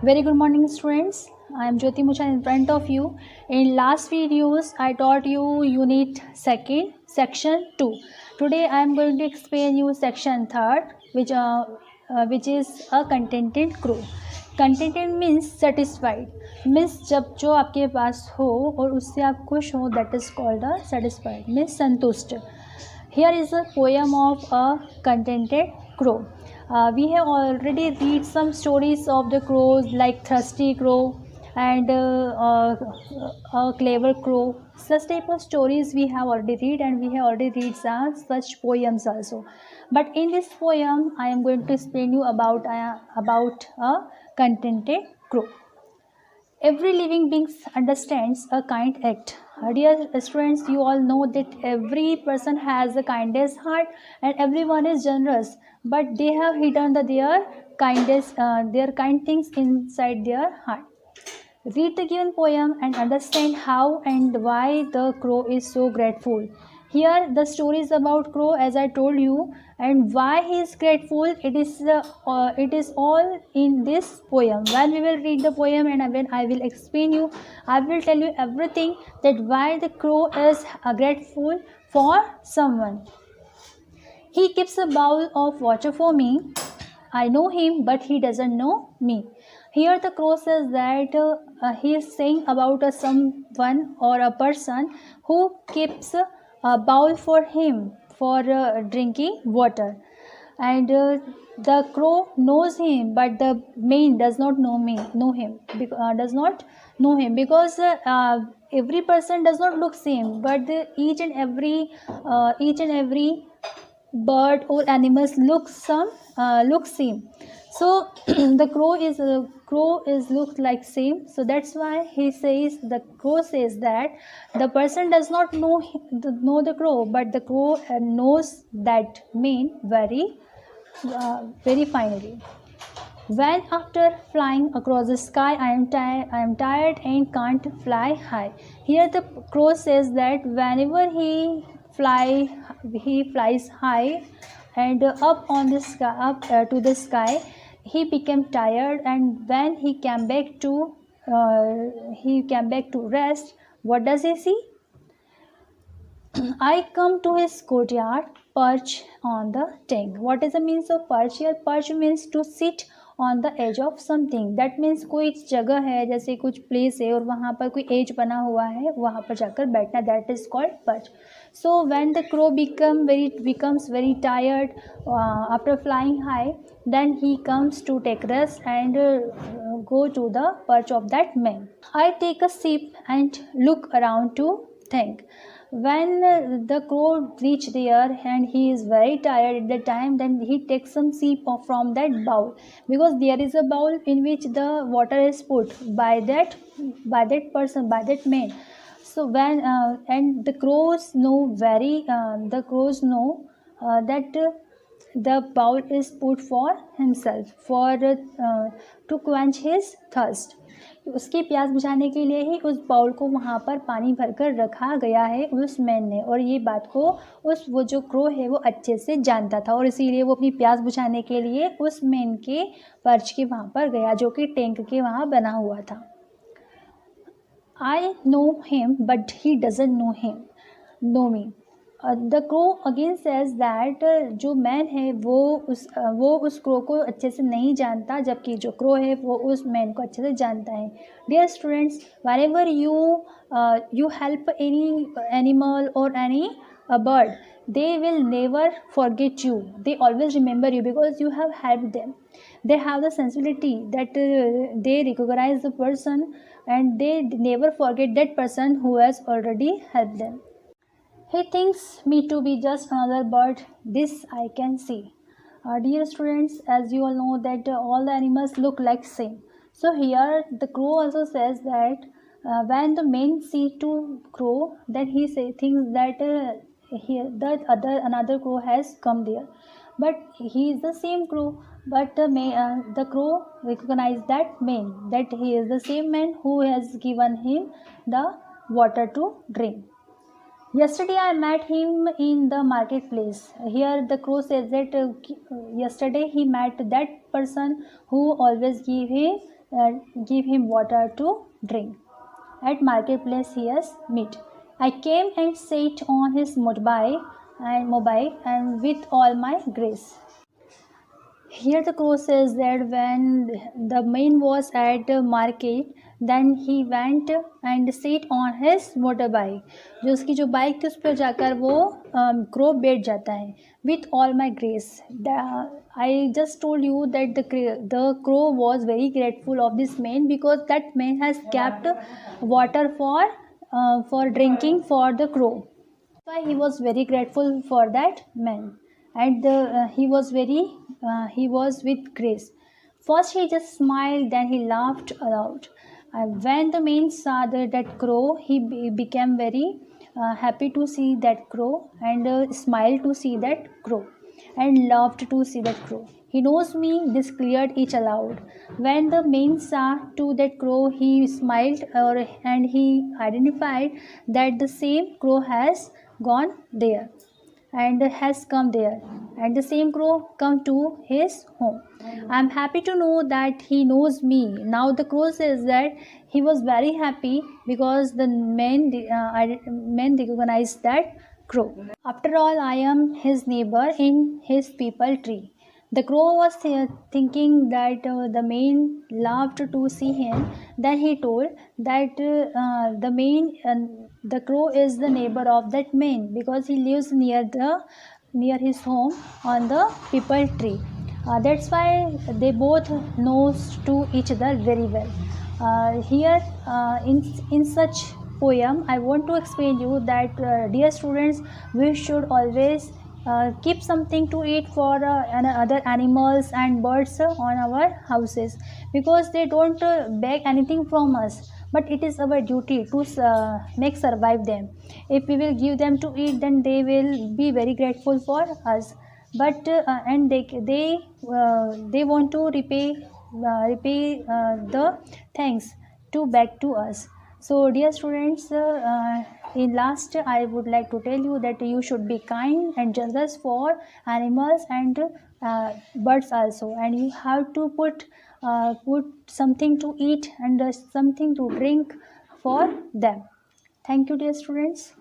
Very good morning, students. I am Jyoti Muchan in front of you. In last videos, I taught you unit second, section 2. Today, I am going to explain you section third, which is a contented crow. Contented means satisfied. Means जब जो आपके पास हो और उससे आप खुश हो, that is called a satisfied. Means संतुष्ट. Here is a poem of a contented crow. We have already read some stories of the crows like thirsty crow and a clever crow. Such type of stories we have already read, and we have already read some such poems also. But in this poem, I am going to explain you about a contented crow. Every living being understands a kind act. Dear students, you all know that every person has a kindest heart and everyone is generous, but they have hidden their kind things inside their heart. Read the given poem and understand how and why the crow is so grateful. Here the story is about crow, as I told you, and why he is grateful. It is all in this poem. When we will read the poem and when I will explain you, I will tell you everything that why the crow is grateful for someone. He keeps a bowl of water for me. I know him, but he doesn't know me. Here the crow says that he is saying about someone or a person who keeps a bowl for him for drinking water. And the crow knows him, but the man does not know him, does not know him because every person does not look same, but each and every bird or animals look same. So the crow is looked like same, so that's why the crow says that the person does not know the crow, but the crow knows that mean very finely. When after flying across the sky I am tired and can't fly high. Here the crow says that whenever he flies high and up on the sky, to the sky, he became tired, and when he came back to rest, what does he see? I come to his courtyard, perch on the tank. What is the means of perch here? Perch means to sit on the edge of something. That means कोई जगह है, जैसे कुछ place है और वहाँ पर कोई एज बना हुआ है, वहाँ पर जाकर बैठना, that is called perch. So when the crow becomes very tired after flying high, then he comes to take rest and go to the perch of that man. I take a sip and look around to think. When the crow reach there and he is very tired at the time, then he takes some sip from that bowl, because there is a bowl in which the water is put by that person, by that man. So when and the crows know that the bowl is put for himself, for to quench his thirst. उसकी प्यास बुझाने के लिए ही उस bowl को वहाँ पर पानी भरकर रखा गया है उस मैन ने, और ये बात को वो जो क्रो है वो अच्छे से जानता था, और इसीलिए वो अपनी प्यास बुझाने के लिए उस मैन के पर्च के वहाँ पर गया, जो कि टैंक के वहाँ बना हुआ था. I know him, but he doesn't know me. The crow again says that जो मैन है वो उस क्रो को अच्छे से नहीं जानता, जबकि जो क्रो है वो उस मैन को अच्छे से जानता है. Dear students, wherever you help any animal और any bird, they will never forget you. They always remember you because you have helped them. They have the sensibility that they recognize the person and they never forget that person who has already helped them. He thinks me to be just another bird. This I can see. Dear students, as you all know that all the animals look like same. So here the crow also says that when the man see two crow, then he thinks that another crow has come there, but he is the same crow. But the crow recognized that man, that he is the same man who has given him the water to drink. Yesterday I met him in the marketplace. Here the crow says that yesterday he met that person who always give him give him water to drink. At marketplace he has meat. I came and sat on his mobile and with all my grace. Here the crow says that when the man was at the market, then he went and sat on his motorbike. जो उसकी जो bike थी उस पर जाकर वो crow बैठ जाता है. With all my grace. I just told you that the crow was very grateful of this man because that man has kept water for drinking for the crow. Why he was very grateful for that man, and he was with grace. First he just smiled, then he laughed aloud. When the man saw that crow, he became very happy to see that crow, and smiled to see that crow, and loved to see that crow. He knows me, this cleared each aloud. When the man saw to that crow, he smiled, and he identified that the same crow has gone there and has come there, and the same crow come to his home. I am happy to know that he knows me. Now the crow says that he was very happy because the man recognized that crow. After all, I am his neighbor in his peepal tree. The crow was thinking that the man loved to see him. Then he told that the crow is the neighbor of that man because he lives near his home on the peepal tree. That's why they both knows to each other very well. Here in such poem, I want to explain you that dear students, we should always keep something to eat for other animals and birds on our houses, because they don't beg anything from us, but it is our duty to make survive them. If we will give them to eat, then they will be very grateful for us, but and they want to repay the thanks to back to us. So dear students, in last I would like to tell you that you should be kind and generous for animals and birds also, and you have to put something to eat and something to drink for them. Thank you, dear students.